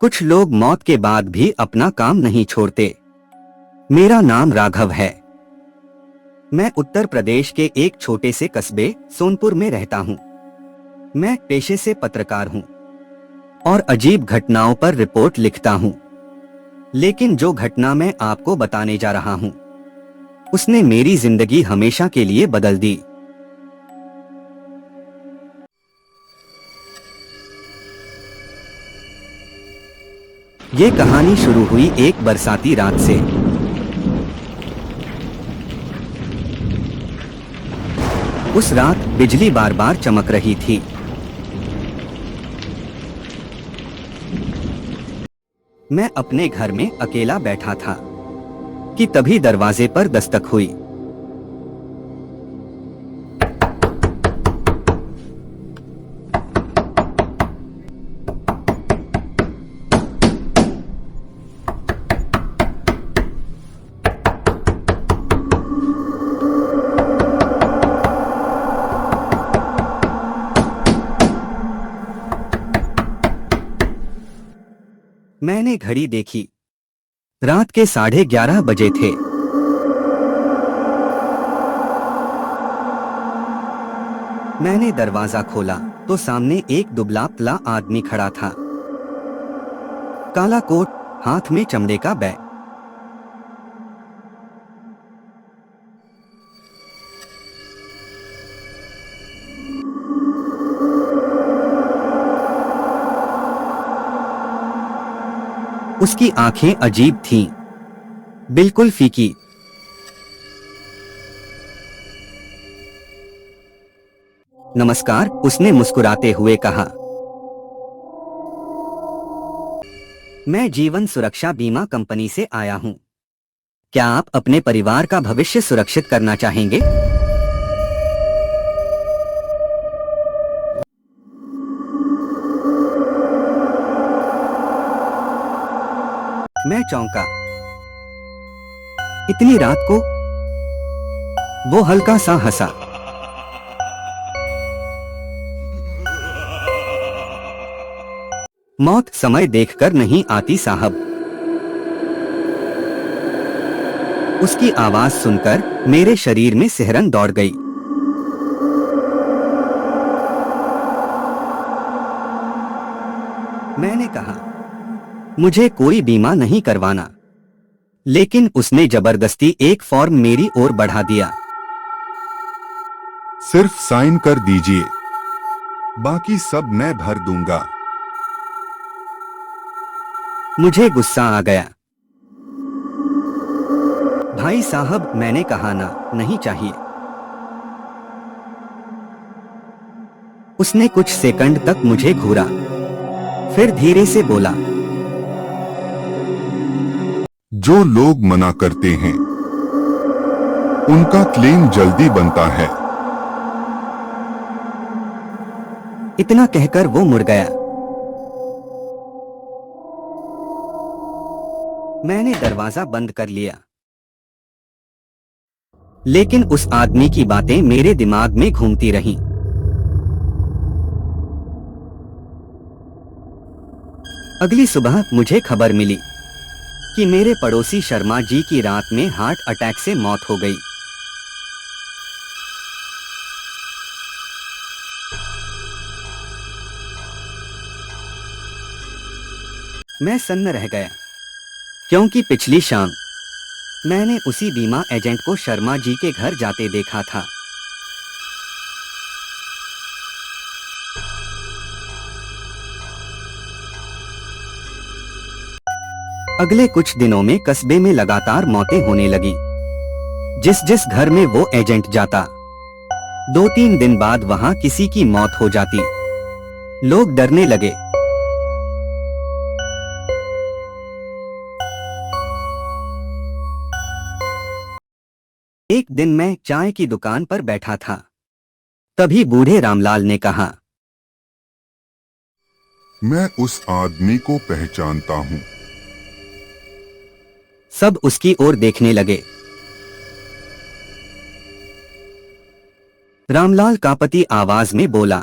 कुछ लोग मौत के बाद भी अपना काम नहीं छोड़ते। मेरा नाम राघव है। मैं उत्तर प्रदेश के एक छोटे से कस्बे सोनपुर में रहता हूँ। मैं पेशे से पत्रकार हूँ और अजीब घटनाओं पर रिपोर्ट लिखता हूँ। लेकिन जो घटना मैं आपको बताने जा रहा हूँ, उसने मेरी जिंदगी हमेशा के लिए बदल दी। ये कहानी शुरू हुई एक बरसाती रात से। उस रात बिजली बार बार चमक रही थी। मैं अपने घर में अकेला बैठा था कि तभी दरवाजे पर दस्तक हुई। मैंने घड़ी देखी। रात के 11:30 बजे थे। मैंने दरवाजा खोला तो सामने एक दुबला पतला आदमी खड़ा था। काला कोट, हाथ में चमड़े का बैग। उसकी आंखें अजीब थीं, बिल्कुल फीकी। नमस्कार, उसने मुस्कुराते हुए कहा। मैं जीवन सुरक्षा बीमा कंपनी से आया हूं। क्या आप अपने परिवार का भविष्य सुरक्षित करना चाहेंगे? मैं चौंका। इतनी रात को? वो हल्का सा हंसा। मौत समय देखकर नहीं आती साहब। उसकी आवाज सुनकर मेरे शरीर में सिहरन दौड़ गई। मैंने कहा, मुझे कोई बीमा नहीं करवाना। लेकिन उसने जबरदस्ती एक फॉर्म मेरी ओर बढ़ा दिया। सिर्फ साइन कर दीजिए, बाकी सब मैं भर दूंगा। मुझे गुस्सा आ गया। भाई साहब, मैंने कहा ना, नहीं चाहिए। उसने कुछ सेकंड तक मुझे घूरा, फिर धीरे से बोला, जो लोग मना करते हैं उनका क्लेम जल्दी बनता है। इतना कहकर वो मुड़ गया। मैंने दरवाजा बंद कर लिया। लेकिन उस आदमी की बातें मेरे दिमाग में घूमती रहीं। अगली सुबह मुझे खबर मिली कि मेरे पड़ोसी शर्मा जी की रात में हार्ट अटैक से मौत हो गई। मैं सन्न रह गया, क्योंकि पिछली शाम मैंने उसी बीमा एजेंट को शर्मा जी के घर जाते देखा था। अगले कुछ दिनों में कस्बे में लगातार मौतें होने लगी। जिस जिस घर में वो एजेंट जाता, 2-3 दिन बाद वहां किसी की मौत हो जाती। लोग डरने लगे। एक दिन मैं चाय की दुकान पर बैठा था। तभी बूढ़े रामलाल ने कहा, मैं उस आदमी को पहचानता हूँ। सब उसकी ओर देखने लगे। रामलाल कांपती आवाज में बोला,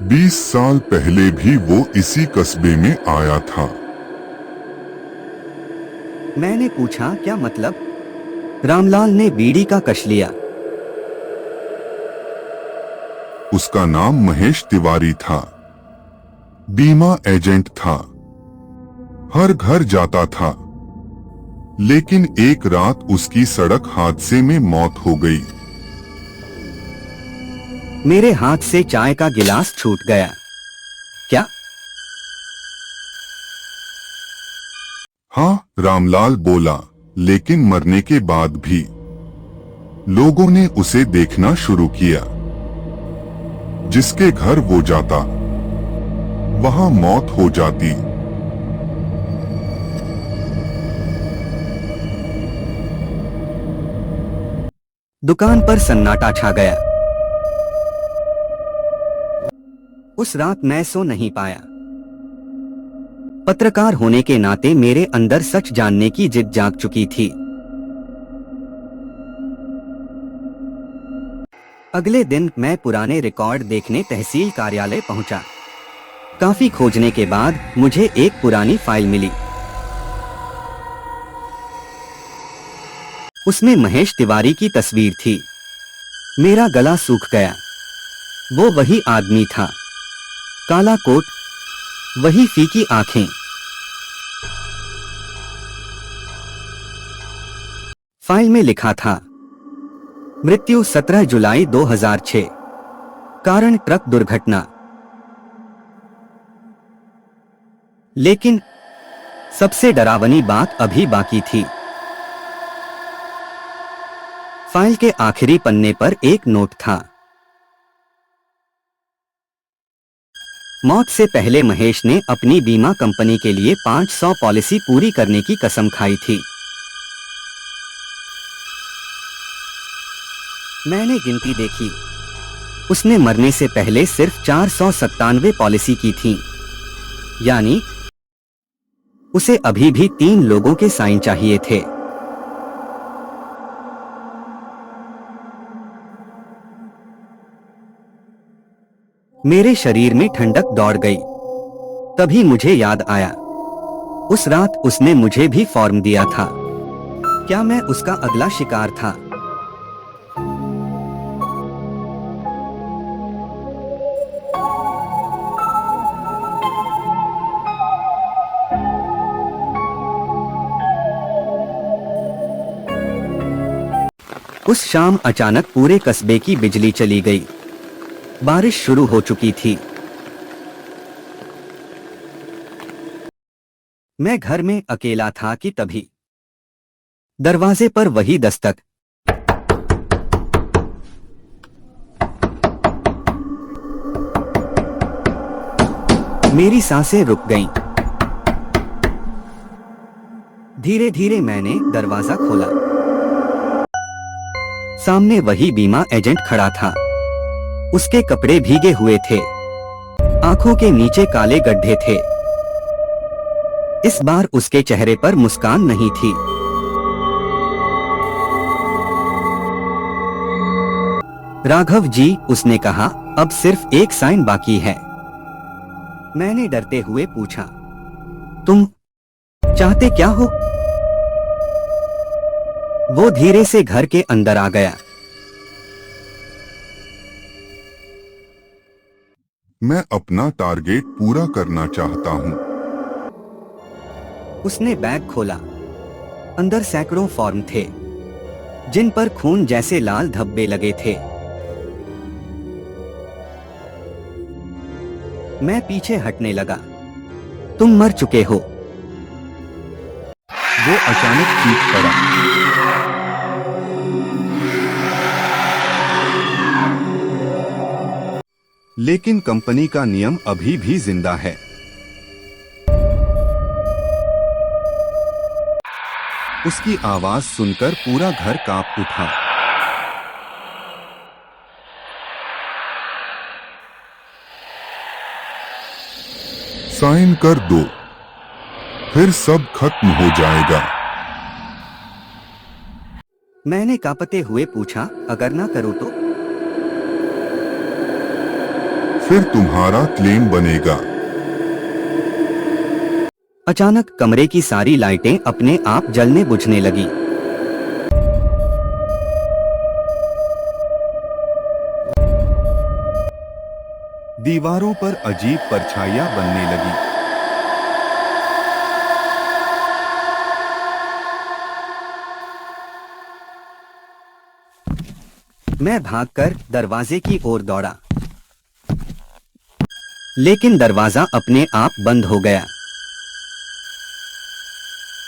20 साल पहले भी वो इसी कस्बे में आया था। मैंने पूछा, क्या मतलब? रामलाल ने बीड़ी का कश लिया। उसका नाम महेश तिवारी था। बीमा एजेंट था। हर घर जाता था। लेकिन एक रात उसकी सड़क हादसे में मौत हो गई। मेरे हाथ से चाय का गिलास छूट गया। क्या? हाँ, रामलाल बोला, लेकिन मरने के बाद भी लोगों ने उसे देखना शुरू किया। जिसके घर वो जाता, वहां मौत हो जाती। दुकान पर सन्नाटा छा गया। उस रात मैं सो नहीं पाया। पत्रकार होने के नाते मेरे अंदर सच जानने की जिद जाग चुकी थी। अगले दिन मैं पुराने रिकॉर्ड देखने तहसील कार्यालय पहुंचा। काफी खोजने के बाद मुझे एक पुरानी फाइल मिली। उसमें महेश तिवारी की तस्वीर थी। मेरा गला सूख गया। वो वही आदमी था। काला कोट, वही फीकी आंखें। फाइल में लिखा था, मृत्यु 17 जुलाई 2006, कारण ट्रक दुर्घटना। लेकिन सबसे डरावनी बात अभी बाकी थी। फाइल के आखिरी पन्ने पर एक नोट था। मौत से पहले महेश ने अपनी बीमा कंपनी के लिए 500 पॉलिसी पूरी करने की कसम खाई थी। मैंने गिनती देखी। उसने मरने से पहले सिर्फ 497 पॉलिसी की थी। यानी उसे अभी भी 3 लोगों के साइन चाहिए थे। मेरे शरीर में ठंडक दौड़ गई। तभी मुझे याद आया, उस रात उसने मुझे भी फॉर्म दिया था। क्या मैं उसका अगला शिकार था? उस शाम अचानक पूरे कस्बे की बिजली चली गई। बारिश शुरू हो चुकी थी। मैं घर में अकेला था कि तभी दरवाजे पर वही दस्तक। मेरी सांसें रुक गईं। धीरे धीरे मैंने दरवाजा खोला। सामने वही बीमा एजेंट खड़ा था। उसके कपड़े भीगे हुए थे। आंखों के नीचे काले गड्ढे थे। इस बार उसके चेहरे पर मुस्कान नहीं थी। राघव जी, उसने कहा, अब सिर्फ एक साइन बाकी है। मैंने डरते हुए पूछा, तुम चाहते क्या हो? वो धीरे से घर के अंदर आ गया। मैं अपना टारगेट पूरा करना चाहता हूँ। उसने बैग खोला। अंदर सैकड़ों फॉर्म थे, जिन पर खून जैसे लाल धब्बे लगे थे। मैं पीछे हटने लगा। तुम मर चुके हो। वो अचानक चीख पड़ा। लेकिन कंपनी का नियम अभी भी जिंदा है। उसकी आवाज सुनकर पूरा घर कांप उठा। साइन कर दो, फिर सब खत्म हो जाएगा। मैंने कांपते हुए पूछा, अगर ना करो तो? फिर तुम्हारा क्लेम बनेगा। अचानक कमरे की सारी लाइटें अपने आप जलने बुझने लगी। दीवारों पर अजीब परछाइयां बनने लगी। मैं भागकर दरवाजे की ओर दौड़ा, लेकिन दरवाजा अपने आप बंद हो गया।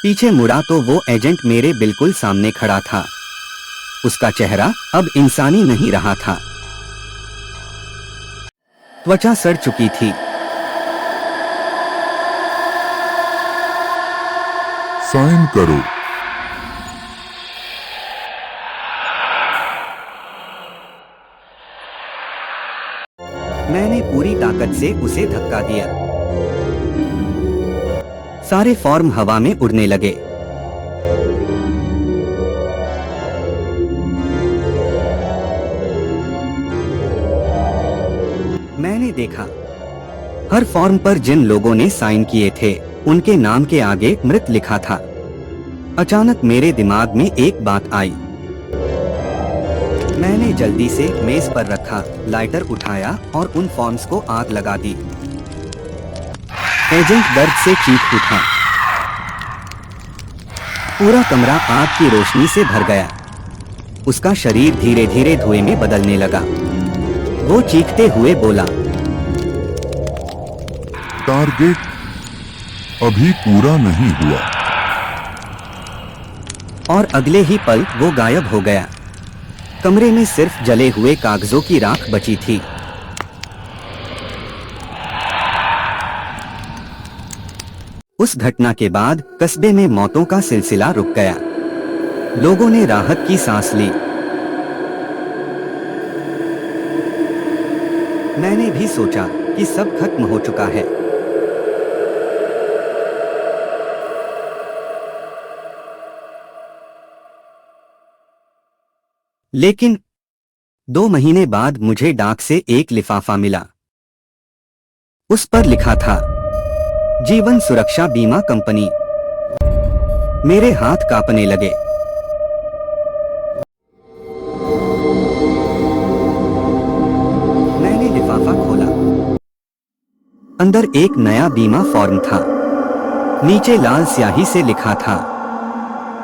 पीछे मुड़ा तो वो एजेंट मेरे बिल्कुल सामने खड़ा था। उसका चेहरा अब इंसानी नहीं रहा था। त्वचा सड़ चुकी थी। साइन करो। मैंने पूरी ताकत से उसे धक्का दिया। सारे फॉर्म हवा में उड़ने लगे। मैंने देखा, हर फॉर्म पर जिन लोगों ने साइन किए थे उनके नाम के आगे मृत लिखा था। अचानक मेरे दिमाग में एक बात आई। मैंने जल्दी से मेज पर रखा लाइटर उठाया और उन फॉर्म्स को आग लगा दी। एजेंट दर्द से चीख उठा। पूरा कमरा आग की रोशनी से भर गया। उसका शरीर धीरे धीरे धुएं में बदलने लगा। वो चीखते हुए बोला, टारगेट अभी पूरा नहीं हुआ। और अगले ही पल वो गायब हो गया। कमरे में सिर्फ जले हुए कागजों की राख बची थी। उस घटना के बाद कस्बे में मौतों का सिलसिला रुक गया। लोगों ने राहत की सांस ली। मैंने भी सोचा कि सब खत्म हो चुका है। लेकिन 2 महीने बाद मुझे डाक से एक लिफाफा मिला। उस पर लिखा था, जीवन सुरक्षा बीमा कंपनी। मेरे हाथ कांपने लगे। मैंने लिफाफा खोला। अंदर एक नया बीमा फॉर्म था। नीचे लाल स्याही से लिखा था,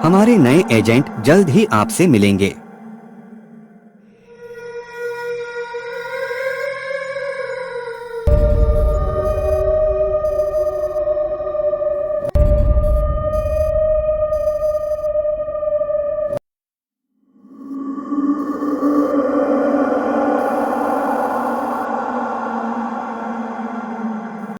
हमारे नए एजेंट जल्द ही आपसे मिलेंगे।